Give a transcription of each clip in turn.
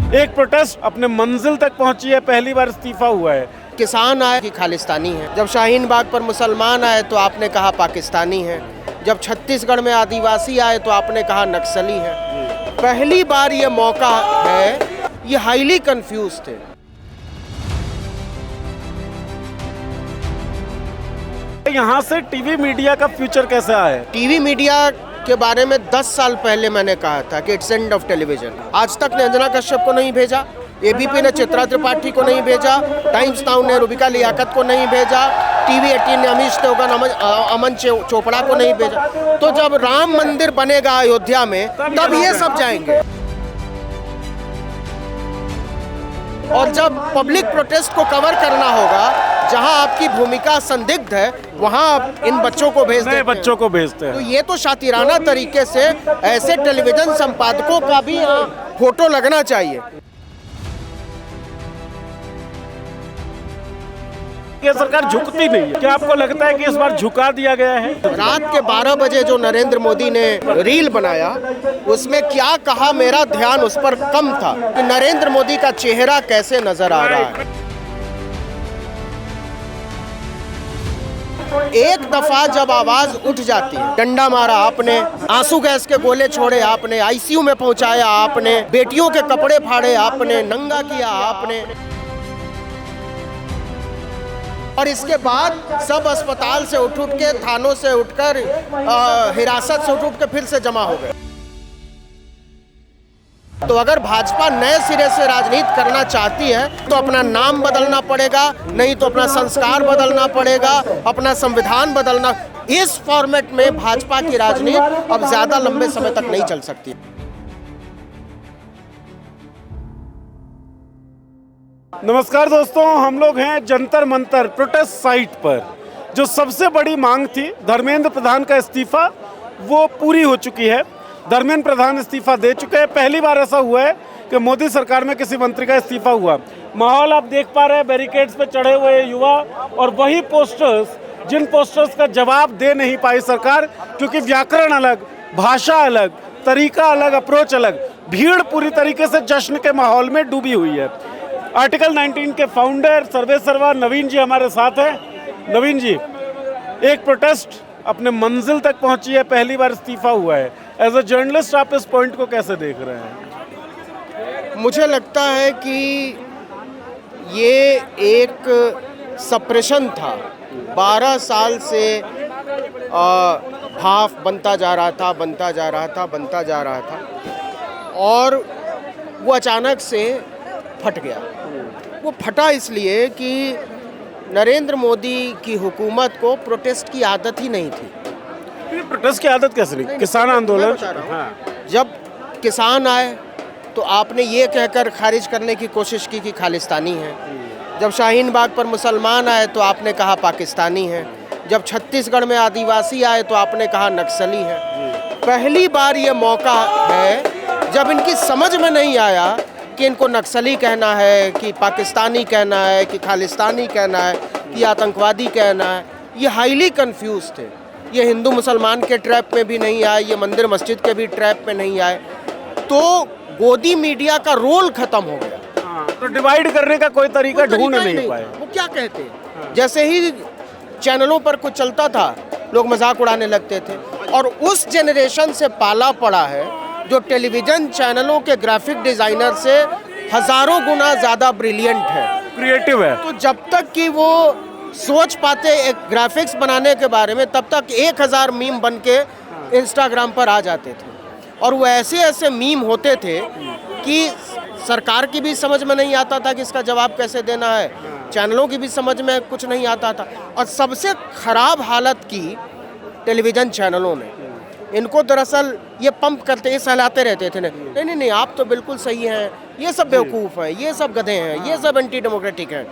एक प्रोटेस्ट अपने मंजिल तक पहुंची है, पहली बार इस्तीफा हुआ है। किसान आए कि खालिस्तानी है, जब शाहीन बाग पर मुसलमान आए तो आपने कहा पाकिस्तानी है, जब छत्तीसगढ़ में आदिवासी आए तो आपने कहा नक्सली है। पहली बार ये मौका है, ये हाईली कंफ्यूज थे। यहाँ से टीवी मीडिया का फ्यूचर कैसा है? टीवी मीडिया के बारे में 10 साल पहले मैंने कहा था कि इट्स एंड ऑफ टेलीविजन। आज तक ने अंजना कश्यप को नहीं भेजा, एबीपी ने चित्रा त्रिपाठी को नहीं भेजा, टाइम्स नाउ ने रुबिका लियाकत को नहीं भेजा, टीवी 18 ने अमीश देवगन, अमन चोपड़ा को नहीं भेजा। तो जब राम मंदिर बनेगा अयोध्या में तब ये सब जाएंगे। और जब पब्लिक प्रोटेस्ट को कवर करना होगा, जहां आपकी भूमिका संदिग्ध है, वहां आप इन बच्चों को भेज देते हैं। बच्चों को भेजते हैं। तो ये तो शातिराना तरीके से ऐसे टेलीविजन संपादकों का भी फोटो लगना चाहिए। ये सरकार झुकती नहीं है। क्या आपको लगता है कि इस बार झुका दिया गया है? रात के 12 बजे जो नरेंद्र मोदी ने रील बनाया, उसमें क्या कहा, मेरा ध्यान उस पर कम था कि नरेंद्र मोदी का चेहरा कैसे नजर आ रहा है। एक दफा जब आवाज उठ जाती है, डंडा मारा आपने, आंसू गैस के गोले छोड़े आपने, आईसीयू में पहुंचाया आपने, बेटियों के कपड़े फाड़े आपने, नंगा किया आपने, और इसके बाद सब अस्पताल से उठ के, थानों से उठकर, हिरासत से उठ के फिर से जमा हो गए। तो अगर भाजपा नए सिरे से राजनीति करना चाहती है तो अपना नाम बदलना पड़ेगा, नहीं तो अपना संस्कार बदलना पड़ेगा, अपना संविधान बदलना। इस फॉर्मेट में भाजपा की राजनीति अब ज्यादा लंबे समय तक नहीं चल सकती। नमस्कार दोस्तों, हम लोग हैं जंतर मंतर प्रोटेस्ट साइट पर। जो सबसे बड़ी मांग थी धर्मेंद्र प्रधान का इस्तीफा, वो पूरी हो चुकी है। धर्मेंद्र प्रधान इस्तीफा दे चुके हैं। पहली बार ऐसा हुआ है कि मोदी सरकार में किसी मंत्री का इस्तीफा हुआ। माहौल आप देख पा रहे हैं, बैरिकेड्स पे चढ़े हुए युवा और वही पोस्टर्स, जिन पोस्टर्स का जवाब दे नहीं पाई सरकार, क्योंकि व्याकरण अलग, भाषा अलग, तरीका अलग, अप्रोच अलग। भीड़ पूरी तरीके से जश्न के माहौल में डूबी हुई है। आर्टिकल 19 के फाउंडर सर्वेसर्वा नवीन जी हमारे साथ हैं। नवीन जी, एक प्रोटेस्ट अपने मंजिल तक पहुंची है, पहली बार इस्तीफा हुआ है। एज अ जर्नलिस्ट आप इस पॉइंट को कैसे देख रहे हैं? मुझे लगता है कि ये एक सप्रेशन था। 12 साल से भाफ बनता जा रहा था, और वो अचानक से फट गया। वो फटा इसलिए कि नरेंद्र मोदी की हुकूमत को प्रोटेस्ट की आदत ही नहीं थी। प्रोटेस्ट की आदत कैसे नहीं? किसान आंदोलन, जब किसान आए तो आपने ये कहकर खारिज करने की कोशिश की कि खालिस्तानी है, जब शाहीन बाग पर मुसलमान आए तो आपने कहा पाकिस्तानी है, जब छत्तीसगढ़ में आदिवासी आए तो आपने कहा नक्सली है। पहली बार ये मौका है जब इनकी समझ में नहीं आया कि इनको नक्सली कहना है, कि पाकिस्तानी कहना है, कि खालिस्तानी कहना है, कि आतंकवादी कहना है। ये हाईली कंफ्यूज थे। ये हिंदू मुसलमान के ट्रैप में भी नहीं आए, ये मंदिर मस्जिद के भी ट्रैप में नहीं आए। तो गोदी मीडिया का रोल खत्म हो गया। तो डिवाइड करने का कोई तरीका ढूंढ नहीं पाए। वो क्या कहते, जैसे ही चैनलों पर कुछ चलता था लोग मजाक उड़ाने लगते थे। और उस जनरेशन से पाला पड़ा है जो टेलीविजन चैनलों के ग्राफिक डिजाइनर से हजारों गुना ज्यादा ब्रिलियंट है, क्रिएटिव है। तो जब तक कि वो सोच पाते एक ग्राफिक्स बनाने के बारे में, तब तक 1000 मीम बन के इंस्टाग्राम पर आ जाते थे। और वो ऐसे ऐसे मीम होते थे कि सरकार की भी समझ में नहीं आता था कि इसका जवाब कैसे देना है, चैनलों की भी समझ में कुछ नहीं आता था। और सबसे खराब हालत की टेलीविज़न चैनलों ने। इनको दरअसल ये पंप करते, ये सहलाते रहते थे, नहीं आप तो बिल्कुल सही हैं, ये सब बेवकूफ़ हैं, ये सब गधे हैं, ये सब एंटी डेमोक्रेटिक हैं।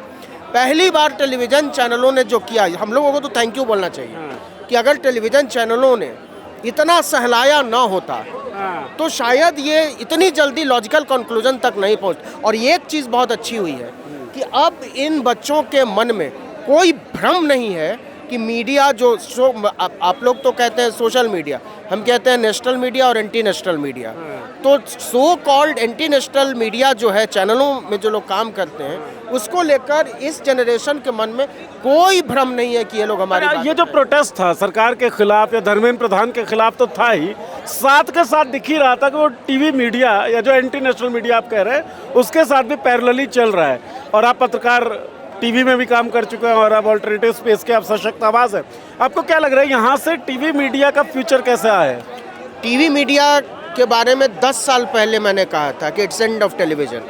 पहली बार टेलीविज़न चैनलों ने जो किया, हम लोगों को तो थैंक यू बोलना चाहिए कि अगर टेलीविज़न चैनलों ने इतना सहलाया ना होता तो शायद ये इतनी जल्दी लॉजिकल कंक्लूजन तक नहीं पहुंच। और ये एक चीज़ बहुत अच्छी हुई है कि अब इन बच्चों के मन में कोई भ्रम नहीं है कि मीडिया जो आप लोग तो कहते हैं सोशल मीडिया, हम कहते हैं नेशनल मीडिया और एंटी नेशनल मीडिया। तो so called anti national media जो है, चैनलों में जो लोग काम करते हैं, उसको लेकर इस जनरेशन के मन में कोई भ्रम नहीं है कि ये लोग हमारी ये जो प्रोटेस्ट था सरकार के खिलाफ या धर्मेंद्र प्रधान के खिलाफ तो था ही, साथ के साथ दिख ही रहा था कि वो टीवी मीडिया या जो एंटी नेशनल मीडिया आप कह रहे हैं उसके साथ भी पैरेलली चल रहा है। और आप पत्रकार टीवी में भी काम कर चुके हैं और अब ऑल्टरनेटिव स्पेस के आप सशक्त आवाज़ है। आपको क्या लग रहा है यहाँ से टीवी मीडिया का फ्यूचर कैसा है? टीवी मीडिया के बारे में 10 साल पहले मैंने कहा था कि it's end of television.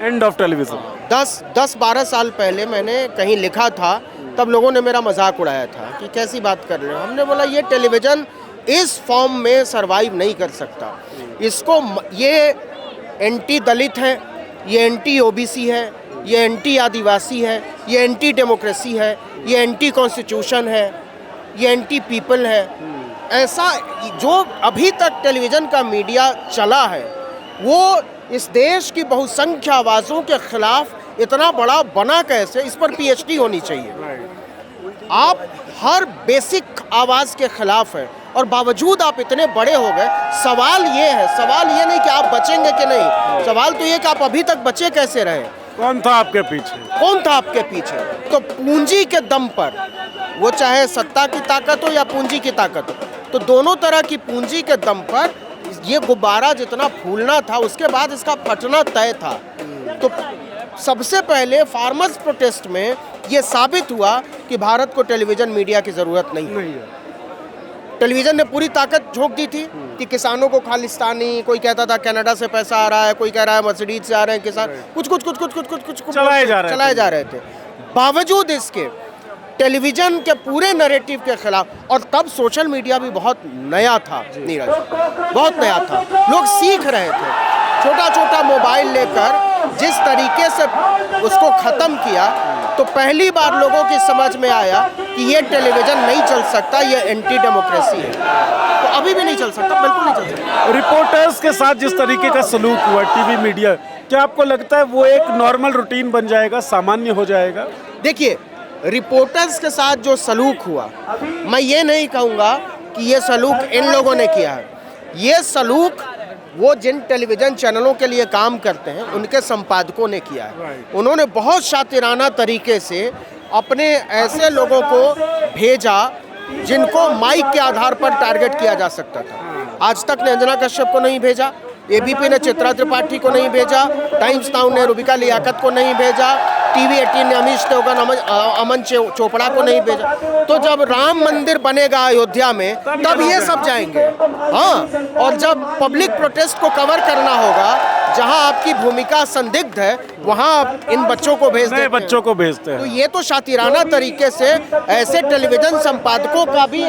End of television 10-12 साल पहले मैंने कहीं लिखा था, तब लोगों ने मेरा मजाक उड़ाया था कि कैसी बात कर रहे हो। हमने बोला ये टेलीविज़न इस फॉर्म में सरवाइव नहीं कर सकता। इसको ये एंटी दलित है, ये एंटी ओबीसी है, ये एंटी आदिवासी है, ये एंटी डेमोक्रेसी है, ये एंटी कॉन्स्टिट्यूशन है, ये एंटी पीपल है। ऐसा जो अभी तक टेलीविज़न का मीडिया चला है वो इस देश की बहुसंख्य आवाज़ों के खिलाफ इतना बड़ा बना कैसे, इस पर पीएचडी होनी चाहिए। आप हर बेसिक आवाज़ के खिलाफ है और बावजूद आप इतने बड़े हो गए। सवाल ये नहीं कि आप बचेंगे कि नहीं, सवाल तो ये कि आप अभी तक बचे कैसे रहे। कौन था आपके पीछे? तो पूंजी के दम पर, वो चाहे सत्ता की ताकत हो या पूंजी की ताकत हो, तो दोनों तरह की पूंजी के दम पर ये गुब्बारा जितना फूलना था उसके बाद इसका फटना तय था। तो सबसे पहले फार्मर्स प्रोटेस्ट में ये साबित हुआ कि भारत को टेलीविज़न मीडिया की ज़रूरत नहीं है। टेलीविज़न ने पूरी ताकत झोंक दी थी कि किसानों को खालिस्तानी, कोई कहता था कनाडा से पैसा आ रहा है, कोई कह रहा है मर्सिडीज से आ रहे हैं किसान, कुछ चलाए जा रहे थे। बावजूद इसके टेलीविज़न के पूरे नैरेटिव के खिलाफ, और तब सोशल मीडिया भी बहुत नया था नीरज, बहुत नया था। लोग सीख रहे थे, छोटा मोबाइल लेकर जिस तरीके से उसको ख़त्म किया, तो पहली बार लोगों की समझ में आया कि ये टेलीविज़न नहीं चल सकता, ये एंटी डेमोक्रेसी है। तो अभी भी नहीं चल सकता, बिल्कुल नहीं चल सकता। रिपोर्टर्स के साथ जिस तरीके का सलूक हुआ टीवी मीडिया, क्या आपको लगता है वो एक नॉर्मल रूटीन बन जाएगा, सामान्य हो जाएगा? देखिए, रिपोर्टर्स के साथ जो सलूक हुआ, मैं ये नहीं कहूँगा कि ये सलूक इन लोगों ने किया है। ये सलूक वो जिन टेलीविज़न चैनलों के लिए काम करते हैं उनके संपादकों ने किया है। उन्होंने बहुत शातिराना तरीके से अपने ऐसे लोगों को भेजा जिनको माइक के आधार पर टारगेट किया जा सकता था। आज तक ने अंजना कश्यप को नहीं भेजा, एबीपी ने चित्रा त्रिपाठी को नहीं भेजा, टाइम्स नाउ ने रूबिका लियाकत को नहीं भेजा, टीवी 18 ने अमीश देवगन, अमन चोपड़ा को नहीं भेजा। तो जब राम मंदिर बनेगा अयोध्या में तब ये सब जाएंगे। हाँ, और जब पब्लिक प्रोटेस्ट को कवर करना होगा, जहां आपकी भूमिका संदिग्ध है, वहां आप इन बच्चों को भेजते हैं। तो ये तो शातिराना तरीके से ऐसे टेलीविज़न संपादकों का भी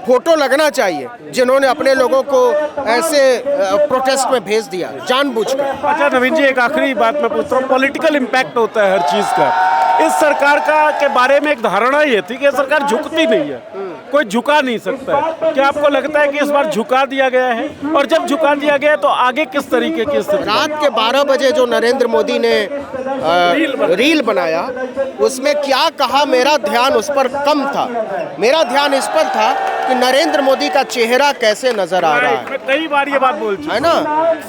फोटो लगना चाहिए जिन्होंने अपने लोगों को ऐसे प्रोटेस्ट में भेज दिया जानबूझकर। अच्छा नवीन जी, एक आखिरी बात मैं पूछ रहा हूँ, पॉलिटिकल इम्पैक्ट होता है हर चीज़ का। इस सरकार के बारे में एक धारणा ये थी कि ये सरकार झुकती नहीं है, कोई झुका नहीं सकता है। क्या आपको लगता है कि इस बार झुका दिया गया है? और जब झुका दिया गया तो आगे किस तरीके की स्थिति? रात के 12 बजे जो नरेंद्र मोदी ने रील बनाया, उसमें क्या कहा, मेरा ध्यान उस पर कम था। मेरा ध्यान इस पर था कि नरेंद्र मोदी का चेहरा कैसे नजर आ रहा है। मैं कई बार ये बात बोल चुका है ना,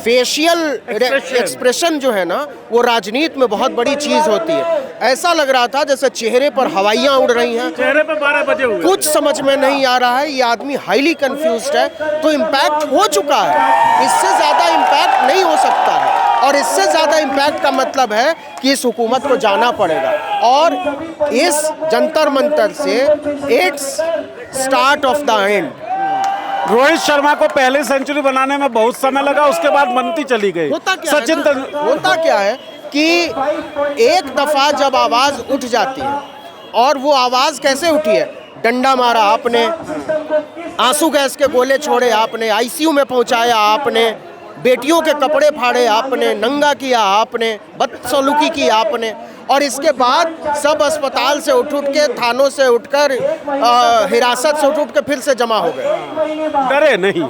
फेशियल एक्सप्रेशन जो है ना, वो राजनीति में बहुत बड़ी चीज होती है। ऐसा लग रहा था जैसे चेहरे पर हवाइयां उड़ रही हैं, चेहरे पर 12 बजे हुए, कुछ समझ में नहीं आ रहा है। ये आदमी हाईली कंफ्यूज्ड है। तो इम्पैक्ट हो चुका है, इससे ज्यादा इम्पैक्ट नहीं हो सकता है। और इससे ज़्यादा इम्पैक्ट का मतलब है कि इस हुकूमत को जाना पड़ेगा। और इस जंतर मंतर से it's start of the end. Rohit Sharma को पहले सेंचुरी बनाने में बहुत समय लगा, उसके बाद बनती चली गई। होता क्या है कि एक दफ़ा जब आवाज़ उठ जाती है, और वो आवाज़ कैसे उठी है, डंडा मारा आपने, आंसू गैस के गोले छोड़े आपने, आईसीयू में पहुंचाया आपने, बेटियों के कपड़े फाड़े आपने, नंगा किया आपने, बदसलूकी की आपने, और इसके बाद सब अस्पताल से उठ के, थानों से उठकर, हिरासत से उठ के फिर से जमा हो गए। डरे नहीं।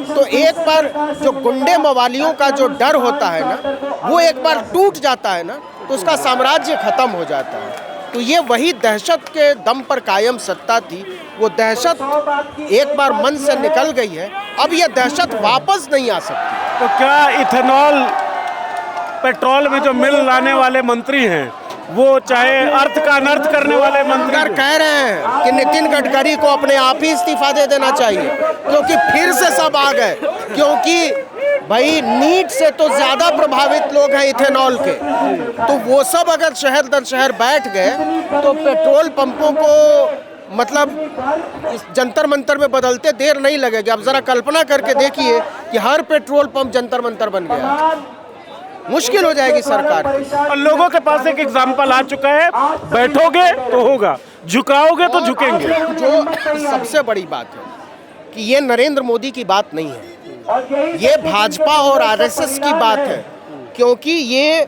तो एक बार जो गुंडे मवालियों का जो डर होता है ना, वो एक बार टूट जाता है ना, तो उसका साम्राज्य खत्म हो जाता है। तो ये वही दहशत के दम पर कायम सत्ता थी, वो दहशत एक बार मन से निकल गई है, अब ये दहशत वापस नहीं आ सकती। तो क्या इथेनॉल पेट्रोल में जो मिल लाने वाले मंत्री हैं, वो चाहे अर्थ का अनर्थ करने वाले मंत्री अगर कह रहे हैं कि नितिन गडकरी को अपने आप ही इस्तीफा दे देना चाहिए, क्योंकि फिर से सब आ गए, क्योंकि भाई नीट से तो ज्यादा प्रभावित लोग हैं इथेनॉल के, तो वो सब अगर शहर दर शहर बैठ गए तो पेट्रोल पंपों को मतलब इस जंतर मंतर में बदलते देर नहीं लगेगी। अब जरा कल्पना करके देखिए कि हर पेट्रोल पंप जंतर मंतर बन गया, मुश्किल हो जाएगी सरकार की। और लोगों के पास एक एग्जाम्पल आ चुका है, बैठोगे तो होगा, झुकाओगे तो झुकेंगे। जो सबसे बड़ी बात है कि ये नरेंद्र मोदी की बात नहीं है, ये भाजपा और आरएसएस की बात है, क्योंकि ये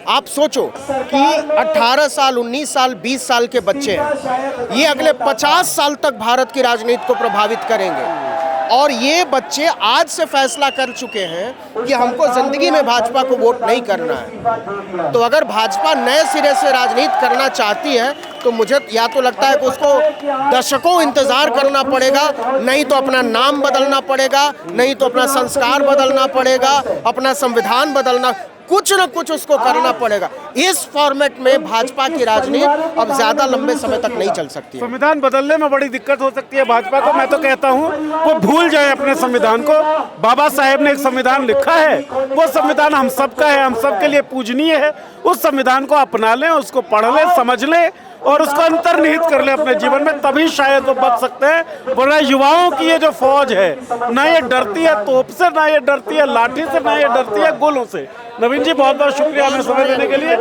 आप सोचो कि 18 साल 19 साल 20 साल के बच्चे हैं, ये अगले 50 साल तक भारत की राजनीति को प्रभावित करेंगे, और ये बच्चे आज से फैसला कर चुके हैं कि हमको जिंदगी में भाजपा को वोट नहीं करना है। तो अगर भाजपा नए सिरे से राजनीति करना चाहती है तो मुझे या तो लगता है कि उसको दशकों इंतजार करना पड़ेगा, नहीं तो अपना नाम बदलना पड़ेगा, नहीं तो अपना संस्कार बदलना पड़ेगा, अपना संविधान बदलना, कुछ न कुछ उसको करना पड़ेगा। इस फॉर्मेट में भाजपा की राजनीति अब ज्यादा लंबे समय तक नहीं चल सकती है। संविधान बदलने में बड़ी दिक्कत हो सकती है भाजपा को। मैं तो कहता हूँ वो भूल जाए अपने संविधान को। बाबा साहेब ने एक संविधान लिखा है, वो संविधान हम सबका है, हम सब के लिए पूजनीय है। उस संविधान को अपना लें, उसको पढ़ लें, समझ लें और उसको अंतर्निहित कर ले अपने जीवन में, तभी शायद वो बच सकते हैं। वरना युवाओं की ये जो फौज है, ना ये डरती है तोप से, ना ये डरती है लाठी से, ना ये डरती है गोलों से। नवीन जी बहुत बहुत शुक्रिया हमें समय देने के लिए।